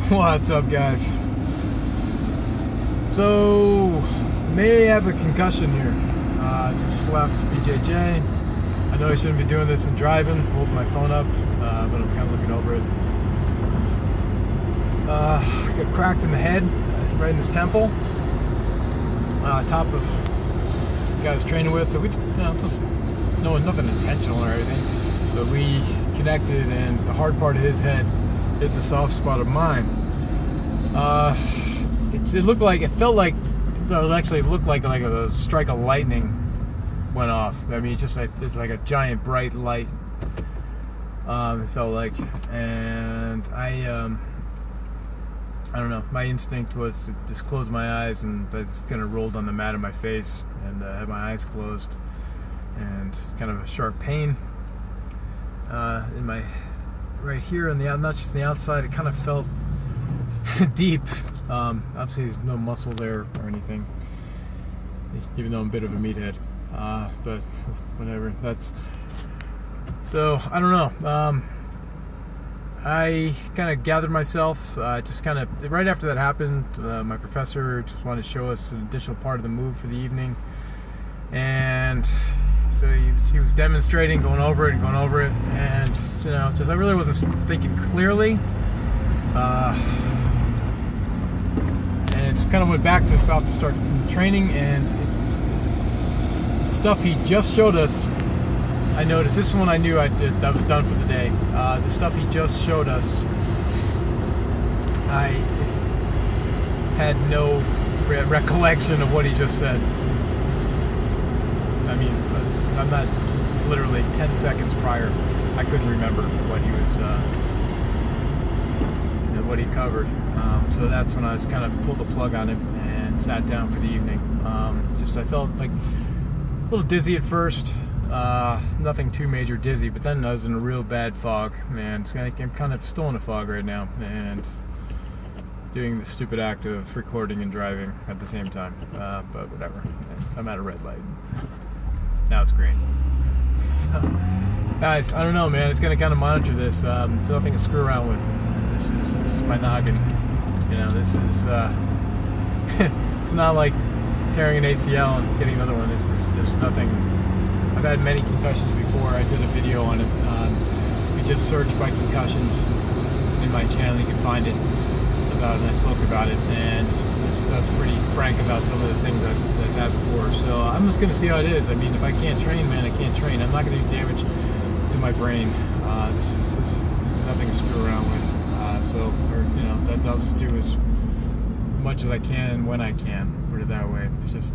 What's up, guys? So, may have a concussion here. Just left BJJ. I know I shouldn't be doing this and driving, holding my phone up, but I'm kind of looking over it. Got cracked in the head, right in the temple. Top of the guy I was training with. We, just nothing intentional or anything, but we connected, and the hard part of his head hit the soft spot of mine. It felt like a strike of lightning went off. I mean, it's like a giant bright light. It felt like, and I don't know. My instinct was to just close my eyes, and I just kind of rolled on the mat of my face and had my eyes closed, and kind of a sharp pain in my right here on not just the outside. It kind of felt deep. Obviously, there's no muscle there or anything, even though I'm a bit of a meathead. But whatever. So I don't know. I kind of gathered myself. Just kind of right after that happened, my professor just wanted to show us an additional part of the move for the evening, and so he was demonstrating, going over it, and just I really wasn't thinking clearly. And kind of went back to about to start training, and the stuff he just showed us, I noticed this one I knew I was done for the day. The stuff he just showed us, I had no recollection of what he just said. I mean, I'm not literally 10 seconds prior, I couldn't remember what he was, what he covered. So that's when I was kind of pulled the plug on him and sat down for the evening. I felt like a little dizzy at first. Nothing too major dizzy, but then I was in a real bad fog, man. I'm kind of still in a fog right now, and doing the stupid act of recording and driving at the same time. But whatever. I'm at a red light. Now it's green. So, guys, I don't know, man. It's gonna kind of monitor this. It's nothing to screw around with. This is my noggin. This is. It's not like tearing an ACL and getting another one. There's nothing. I've had many concussions before. I did a video on it. If you just search by concussions in my channel, you can find it about it, and I spoke about it, and that's pretty frank about some of the things I've had before. So I'm just gonna see how it is. I mean, if I can't train, man, I can't train. I'm not gonna do damage to my brain. This is nothing to screw around with. I'll just do as much as I can when I can. Put it that way.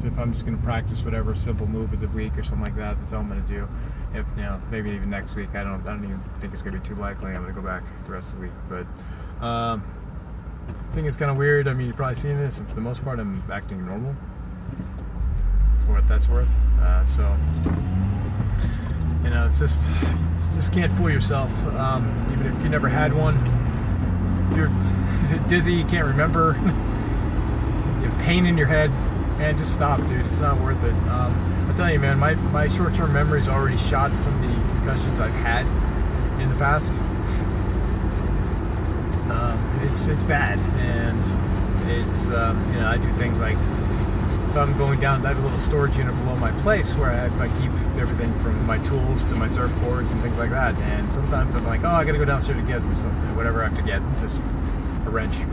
If I'm just gonna practice whatever simple move of the week or something like that, that's all I'm gonna do. If maybe even next week. I don't even think it's gonna be too likely. I'm gonna go back the rest of the week. But I think it's kind of weird. I mean, you've probably seen this, and for the most part, I'm acting normal. For what that's worth. It's just can't fool yourself. Even if you never had one. If you're dizzy, you can't remember, you have pain in your head, man, just stop, dude. It's not worth it. I'm telling you, man, my short-term memory is already shot from the concussions I've had in the past. It's bad, and it's I do things like, if I'm going down, I have a little storage unit below my place where I keep everything from my tools to my surfboards and things like that. And sometimes I'm like, I gotta go downstairs to get something, whatever I have to get, just a wrench.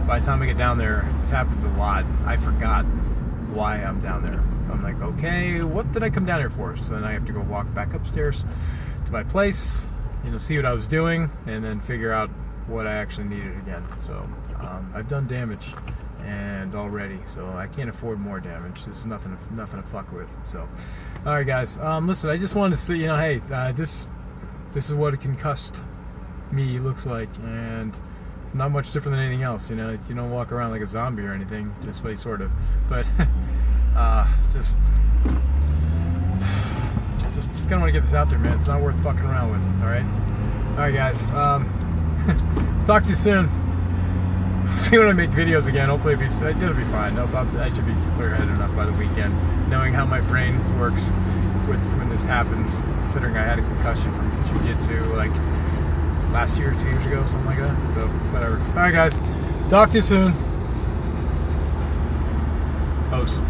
By the time I get down there, this happens a lot. I forgot why I'm down there. I'm like, okay, what did I come down here for? So then I have to go walk back upstairs to my place, see what I was doing, and then figure out what I actually needed again. So I've done damage and already, so I can't afford more damage. This is nothing to fuck with. So, all right, guys. Listen, I just wanted to say, hey, this is what a concussed me looks like, and not much different than anything else. You don't walk around like a zombie or anything. Just way sort of, but it's just kind of want to get this out there, man. It's not worth fucking around with. All right, guys. Talk to you soon. See when I make videos again. Hopefully it'll be fine. I should be clear-headed enough by the weekend, knowing how my brain works. 'When this happens, considering I had a concussion from jiu-jitsu, like last year, 2 years ago, something like that. So whatever. All right, guys. Talk to you soon. Ooosss.